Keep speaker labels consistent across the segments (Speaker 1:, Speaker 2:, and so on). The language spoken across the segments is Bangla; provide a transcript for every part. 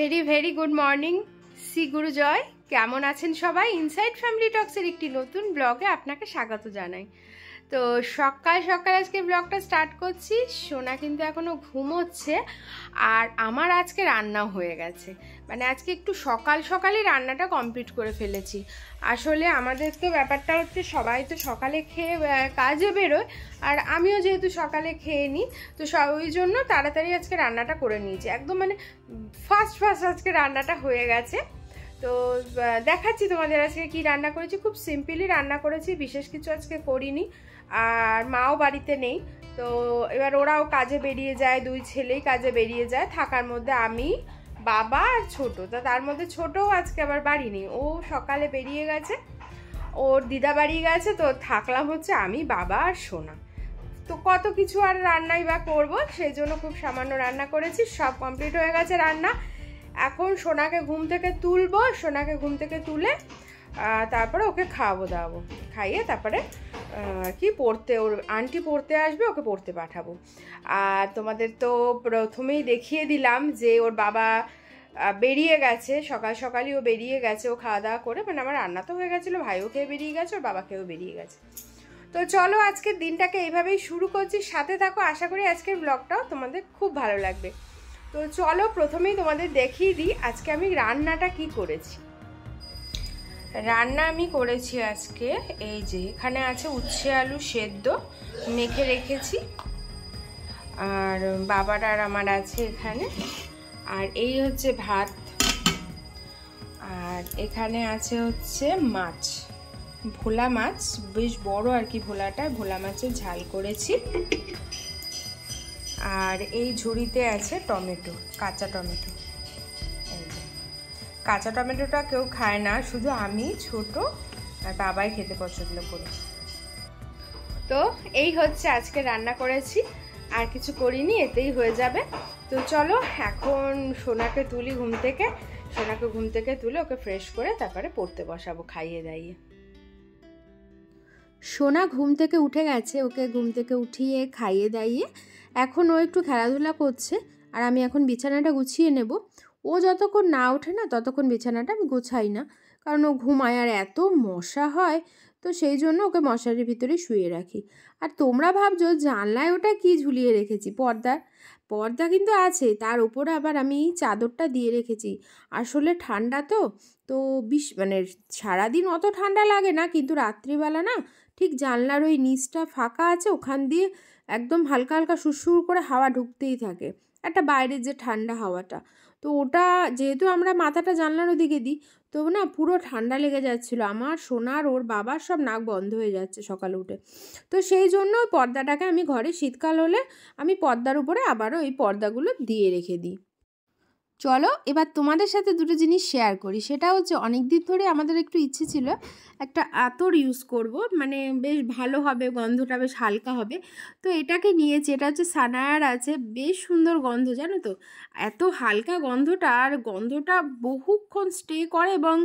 Speaker 1: Very very good morning Shri Guru জয়। কেমন আছেন সবাই? ইনসাইড ফ্যামিলি টক্সের একটি নতুন ব্লগে আপনাকে স্বাগত জানাই। তো সকাল সকাল আজকে ব্লগটা স্টার্ট করছি। সোনা কিন্তু এখনো ঘুমোচ্ছে আর আমার আজকে রান্না হয়ে গেছে, মানে আজকে একটু সকাল সকালই রান্নাটা কমপ্লিট করে ফেলেছি। আসলে আমাদের তো ব্যাপারটা হচ্ছে সবাই তো সকালে খেয়ে কাজে বেরোয়, আর আমিও যেহেতু সকালে খেয়ে নিই, তো ওই জন্য তাড়াতাড়ি আজকে রান্নাটা করে নিয়েছি। একদম মানে ফার্স্ট আজকে রান্নাটা হয়ে গেছে। তো দেখাচ্ছি তোমাদের আজকে কি রান্না করেছি। খুব সিম্পলি রান্না করেছি, বিশেষ কিছু আজকে করিনি। আর মাও বাড়িতে নেই, তো এবার ওরাও কাজে বেরিয়ে যায়, দুই ছেলেই কাজে বেরিয়ে যায়। থাকার মধ্যে আমি, বাবা আর ছোট, তা তার মধ্যে ছোটও আজকে আবার বাড়ি নেই, ও সকালে বেরিয়ে গেছে, ওর দিদা বাড়ি গেছে। তো থাকলাম হচ্ছে আমি, বাবা আর সোনা। তো কত কিছু আর রান্নাই বা করবো, সেই জন্য খুব সামান্য রান্না করেছি। সব কমপ্লিট হয়ে গেছে রান্না। এখন সোনাকে ঘুম থেকে তুলবো, সোনাকে ঘুম থেকে তুলে তারপরে ওকে দাওয়াবো, খাইয়ে তারপরে কি পড়তে, ওর আন্টি পড়তে আসবে, ওকে পড়তে পাঠাবো। আর তোমাদের তো প্রথমেই দেখিয়ে দিলাম যে ওর বাবা বেরিয়ে গেছে, সকাল সকালই ও বেরিয়ে গেছে। ও খাওয়া দাওয়া করে, মানে আমার রান্না তো হয়ে গেছিলো, ভাইও খেয়ে বেরিয়ে গেছে, ওর বাবা খেয়েও বেরিয়ে গেছে। তো চলো আজকের দিনটাকে এইভাবেই শুরু করছি, সাথে থাকো। আশা করি আজকের ব্লগটাও তোমাদের খুব ভালো লাগবে। তো চলো প্রথমেই তোমাদের দেখিয়ে দিই আজকে আমি রান্নাটা কি করেছি। রান্না আমি করেছি আজকে, এই যে এখানে আছে উচ্ছে আলু সেদ্ধ মেখে রেখেছি, আর বাবার আর আমার আছে এখানে। আর এই হচ্ছে ভাত, আর এখানে আছে হচ্ছে মাছ, ভোলা মাছ, বেশ বড় আর কি ভোলাটা, ভোলা মাছের ঝাল করেছি। আর এই ঝুড়িতে আছে টমেটো, কাঁচা টমেটো। এই যে কাঁচা টমেটোটা কেউ খায় না, শুধু আমি, ছোট আর বাবাই খেতে পছন্দ করে। তো এই হচ্ছে আজকে রান্না করেছি, আর কিছু করিনি, এতেই হয়ে যাবে। তো চলো এখন সোনাকে তুলি ঘুম থেকে, সোনাকে ঘুম থেকে তুলে ওকে ফ্রেশ করে তারপরে পড়তে বসাবো খাইয়ে দাইয়ে। সোনা ঘুম থেকে উঠে গেছে, ওকে ঘুম থেকে উঠিয়ে খাইয়ে দাইয়ে এখন ও একটু খেলাধুলা করছে, আর আমি এখন বিছানাটা গুছিয়ে নেব। ও যতক্ষণ না ওঠে না ততক্ষণ বিছানাটা আমি গোছাই না, কারণ ও ঘুমায় আর এত মশা হয়, তো সেই জন্য ওকে মশারির ভিতরে শুয়ে রাখি। আর তোমরা ভাবছো জানলায় ওটা কি ঝুলিয়ে রেখেছি, পর্দা কিন্তু আছে, তার উপরে আবার আমি চাদরটা দিয়ে রেখেছি। আসলে ঠান্ডা তো মানে সারাদিন অত ঠান্ডা লাগে না, কিন্তু রাত্রিবেলা না ঠিক জানলার ওই নিচটা ফাঁকা আছে, ওখান দিয়ে একদম হালকা হালকা সুরসুর করে হাওয়া ঢুকতেই থাকে, একটা বাইরের যে ঠান্ডা হাওয়াটা। তো ওটা যেহেতু আমরা মাথাটা জানলার ওদিকে দিই, তো না পুরো ঠান্ডা লেগে যাচ্ছিলো আমার, সোনার ওর বাবার সব নাক বন্ধ হয়ে যাচ্ছে সকালে উঠে। তো সেই জন্য পর্দাটাকে আমি ঘরে শীতকাল হলে আমি পর্দার উপরে আবারও এই পর্দাগুলো দিয়ে রেখে দিই। চলো এবার তোমাদের সাথে দুটো জিনিস শেয়ার করি। সেটা হচ্ছে অনেক দিন ধরে আমাদের একটু ইচ্ছে ছিল একটা আতর ইউজ করব, মানে বেশ ভালো হবে, গন্ধটা বেশ হালকা হবে। তো এটাকে নিয়েছি, এটা হচ্ছে সানায়ার আছে, বেশ সুন্দর গন্ধ জানো তো, এত হালকা গন্ধটা, আর গন্ধটা বহুক্ষণ স্টে করে এবং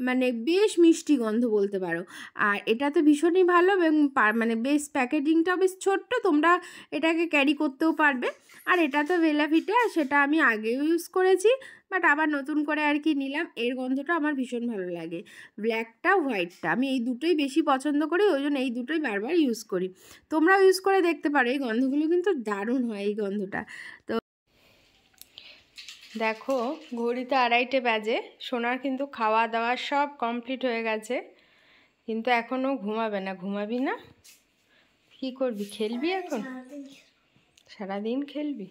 Speaker 1: মানে বেশ মিষ্টি গন্ধ বলতে পারো। আর এটা তো ভীষণই ভালো এবং মানে বেশ প্যাকেজিংটাও বেশ ছোট্ট, তোমরা এটাকে ক্যারি করতেও পারবে। আর এটা তো বেলাভিটা, সেটা আমি আগেও ইউজ করেছি, বাট আবার নতুন করে আর কি নিলাম। এর গন্ধটা আমার ভীষণ ভালো লাগে, ব্ল্যাকটা হোয়াইটটা, আমি এই দুটোই বেশি পছন্দ করি, ওই জন্য এই দুটোই বারবার ইউজ করি। তোমরাও ইউজ করে দেখতে পারো, এই গন্ধগুলো কিন্তু দারুণ হয় এই গন্ধটা। তো দেখো ঘড়িতে 2:30 বাজে, সোনার কিন্তু খাওয়া দাওয়া সব কমপ্লিট হয়ে গেছে, কিন্তু এখনও ঘুমাবে না। ঘুমাবি না? কী করবি, খেলবি এখন? সারাদিন খেলবি?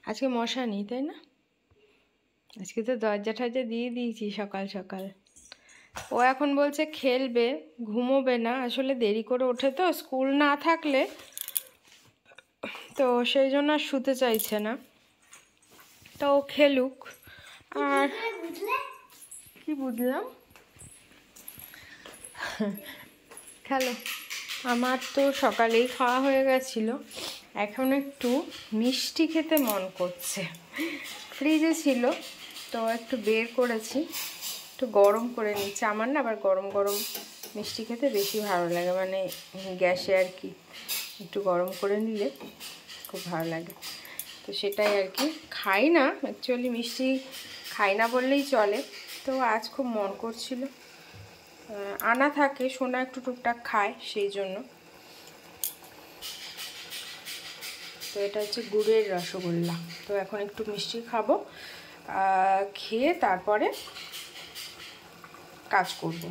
Speaker 1: আজকে মশা নেই তাই না? আজকে তো দরজা টরজা দিয়ে দিয়েছি সকাল সকাল। ও এখন বলছে খেলবে, ঘুমোবে না। আসলে দেরি করে ওঠে তো, স্কুল না থাকলে, তো সেই জন্য আর শুতে চাইছে না। তো ও খেলুক। আর কি বুঝলাম, খেলো। আমার তো সকালেই খাওয়া হয়ে গেছিলো, এখন একটু মিষ্টি খেতে মন করছে, ফ্রিজে ছিল তো একটু বের করেছি, একটু গরম করে নিচ্ছি। আমার না আবার গরম গরম মিষ্টি খেতে বেশি ভালো লাগে, মানে গ্যাসে আর কি একটু গরম করে নিলে খুব ভালো লাগে। তো তো সেটাই আর কি। খাই না অ্যাকচুয়ালি, মিষ্টি খাই না বললেই চলে। তো আজ খুব মন করছিল, আনা থাকে, সোনা একটু টুকটাক খায় সেই জন্য। তো এটা হচ্ছে গুড়ের রসগোল্লা। তো এখন একটু মিষ্টি খাবো, খেয়ে তারপরে কাজ করব।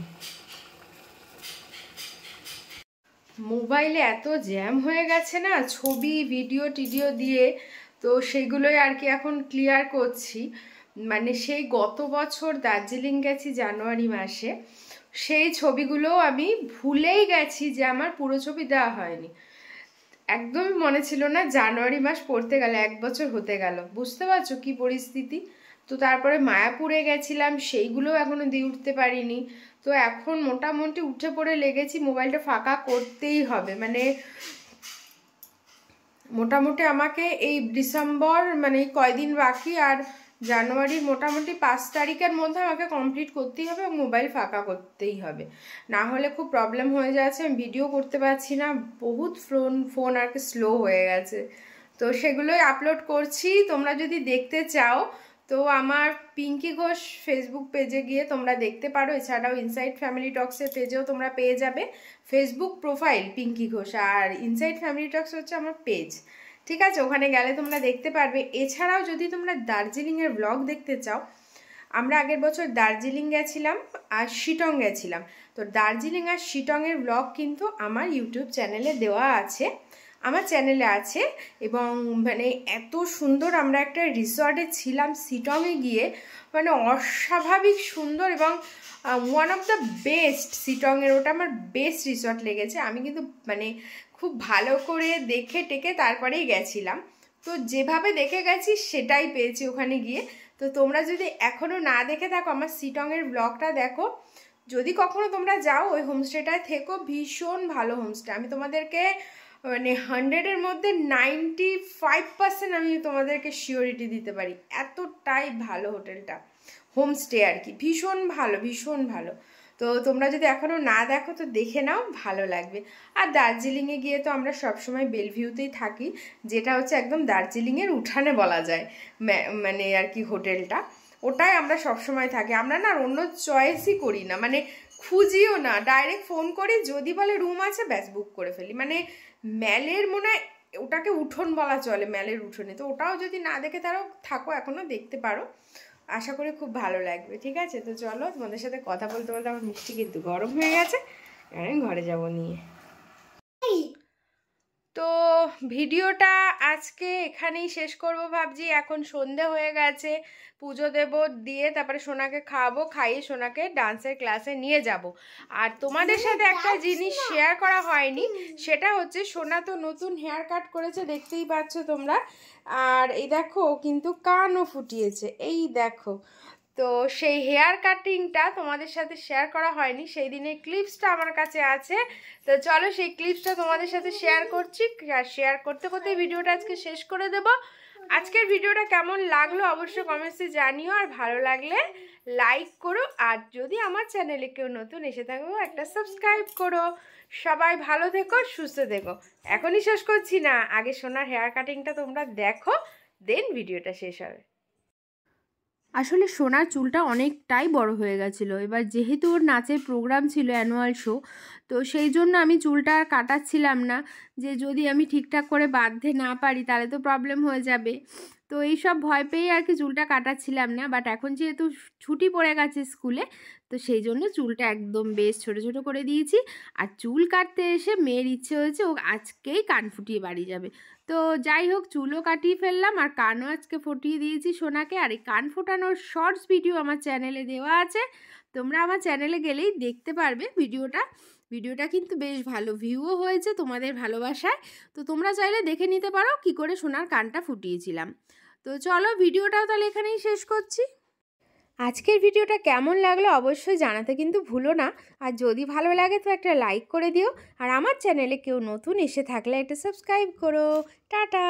Speaker 1: মোবাইলে এত জ্যাম হয়ে গেছে না ছবি ভিডিও টিডিও দিয়ে, তো সেইগুলোই আর কি এখন ক্লিয়ার করছি। মানে সেই গত বছর দার্জিলিং গেছি জানুয়ারি মাসে, সেই ছবিগুলো আমি ভুলেই গেছি যে আমার পুরো ছবি দেওয়া হয়নি। একদমই মনে ছিল না, জানুয়ারি মাস পড়তে গেল 1 বছর হতে গেল। বুঝতে পারছো কি পরিস্থিতি। তো তারপরে মায়াপুরে গেছিলাম, সেইগুলোও এখনো দিয়ে উঠতে পারিনি। তো এখন মোটামুটি উঠে পড়ে লেগেছি, মোবাইলটা ফাঁকা করতেই হবে। মানে মোটামুটি আমাকে এই ডিসেম্বর মানে কয়দিন বাকি, আর জানুয়ারির মোটামুটি 5 তারিখের মধ্যে আমাকে কমপ্লিট করতেই হবে, মোবাইল ফাঁকা করতেই হবে, না হলে খুব প্রবলেম হয়ে যাচ্ছে। আমি ভিডিও করতে পারছি না, বহুত ফোন আর কি স্লো হয়ে গেছে। তো সেগুলোই আপলোড করছি, তোমরা যদি দেখতে চাও তো আমার পিঙ্কি ঘোষ ফেসবুক পেজে গিয়ে তোমরা দেখতে পারো। এছাড়াও ইনসাইড ফ্যামিলি টক্সের পেজেও তোমরা পেয়ে যাবে, ফেসবুক প্রোফাইল পিঙ্কি ঘোষ, আর ইনসাইড ফ্যামিলি টক্স হচ্ছে আমার পেজ। ঠিক আছে, ওখানে গেলে তোমরা দেখতে পারবে। এছাড়াও যদি তোমরা দার্জিলিংয়ের ব্লগ দেখতে চাও, আমরা আগের বছর দার্জিলিং গেছিলাম আর শিটং গেছিলাম। তো দার্জিলিং আর শিটংয়ের ব্লগ কিন্তু আমার ইউটিউব চ্যানেলে দেওয়া আছে, আমার চ্যানেলে আছে। এবং মানে এত সুন্দর, আমরা একটা রিসর্টে ছিলাম শিটংয়ে গিয়ে, মানে অস্বাভাবিক সুন্দর এবং ওয়ান অফ দ্য বেস্ট শিটংয়ের, ওটা আমার বেস্ট রিসর্ট লেগেছে। আমি কিন্তু মানে খুব ভালো করে দেখে টেকে তারপরেই গেছিলাম। তো যেভাবে দেখে গেছি সেটাই পেয়েছি ওখানে গিয়ে। তো তোমরা যদি এখনও না দেখে থাকো, আমার শিটংয়ের ব্লগটা দেখো। যদি কখনো তোমরা যাও ওই হোমস্টেটায় থেকো, ভীষণ ভালো হোমস্টে। আমি তোমাদেরকে মানে 100-এর মধ্যে 95% আমি তোমাদেরকে শিওরিটি দিতে পারি, এতটাই ভালো হোটেলটা, হোমস্টে আর কি, ভীষণ ভালো ভীষণ ভালো। তো তোমরা যদি এখনো না দেখো তো দেখে নাও, ভালো লাগবে। আর দার্জিলিংয়ে গিয়ে তো আমরা সবসময় বেলভিউতেই থাকি, যেটা হচ্ছে একদম দার্জিলিংয়ের উঠানে বলা যায়, মানে আর কি হোটেলটা, ওটাই আমরা সবসময় থাকি। আমরা না অন্য চয়েসই করি না, মানে খুঁজিও না, ডাইরেক্ট ফোন করি, যদি বলে রুম আছে ব্যাস বুক করে ফেলি। মানে ম্যালের মনে হয় ওটাকে উঠোন বলা চলে, ম্যালের উঠোনে। তো ওটাও যদি না দেখে তারাও থাকো, এখনও দেখতে পারো, আশা করি খুব ভালো লাগবে। ঠিক আছে, তো চলো, তোমাদের সাথে কথা বলতে বলতে আমার মিষ্টি কিন্তু গরম হয়ে গেছে, আমি ঘরে যাব নিয়ে। তো ভিডিওটা আজকে এখানেই শেষ করব ভাবছি। এখন সন্ধে হয়ে গেছে, পুজো দেব, দিয়ে তারপরে সোনাকে খাওয়াবো, খাইয়ে সোনাকে ডান্সের ক্লাসে নিয়ে যাব। আর তোমাদের সাথে একটা জিনিস শেয়ার করা হয়নি, সেটা হচ্ছে সোনা তো নতুন হেয়ার কাট করেছে, দেখতেই পাচ্ছ তোমরা। আর এই দেখো কিন্তু কানও ফুটিয়েছে, এই দেখো। তো সেই হেয়ার কাটিংটা তোমাদের সাথে শেয়ার করা হয়নি, সেই দিনের ক্লিপসটা আমার কাছে আছে। তো চলো সেই ক্লিপসটা তোমাদের সাথে শেয়ার করছি, আর শেয়ার করতে করতে ভিডিওটা আজকে শেষ করে দেব। আজকের ভিডিওটা কেমন লাগলো অবশ্যই কমেন্টসে জানিও, আর ভালো লাগলে লাইক করো, আর যদি আমার চ্যানেলে কেউ নতুন এসে থাকো একটা সাবস্ক্রাইব করো। সবাই ভালো থেকো, সুস্থ থেকো। এখনই শেষ করছি না, আগে সোনার হেয়ার কাটিংটা তোমরা দেখো, দেন ভিডিওটা শেষ হবে। আসলে সোনার চুলটা অনেকটাই বড় হয়ে গেছিলো, এবার যেহেতু ওর নাচের প্রোগ্রাম ছিল, অ্যানুয়াল শো, তো সেই জন্য আমি চুলটা আর কাটাচ্ছিলাম না, যে যদি আমি ঠিকঠাক করে বাঁধতে না পারি তাহলে তো প্রবলেম হয়ে যাবে। তো এইসব ভয় পেয়ে আর কি চুলটা কাটাচ্ছিলাম না। বাট এখন যেহেতু ছুটি পড়ে গেছে স্কুলে, তো সেই জন্য চুলটা একদম বেশ ছোটো ছোটো করে দিয়েছি। আর চুল কাটতে এসে মেয়ের ইচ্ছে হয়েছে ও আজকেই কান ফুটিয়ে বাড়ি যাবে। তো যাই হোক, চুলও কাটিয়ে ফেললাম আর কানও আজকে ফুটিয়ে দিয়েছি সোনাকে। আর এই কান ফোটানোর শর্টস ভিডিও আমার চ্যানেলে দেওয়া আছে, তোমরা আমার চ্যানেলে গেলেই দেখতে পারবে ভিডিওটা কিন্তু বেশ ভালো ভিউও হয়েছে তোমাদের ভালোবাসায়। তো তোমরা চাইলে দেখে নিতে পারো কি করে সোনার কানটা ফুটিয়েছিলাম। তো চলো ভিডিওটাও তাহলে এখানেই শেষ করছি। আজকের ভিডিওটা কেমন লাগলো অবশ্যই জানাতে কিন্তু ভুলো না। আর যদি ভালো লাগে তো একটা লাইক করে দিও, আর আমার চ্যানেলে কেউ নতুন এসে থাকলে একটা সাবস্ক্রাইব করো। টাটা।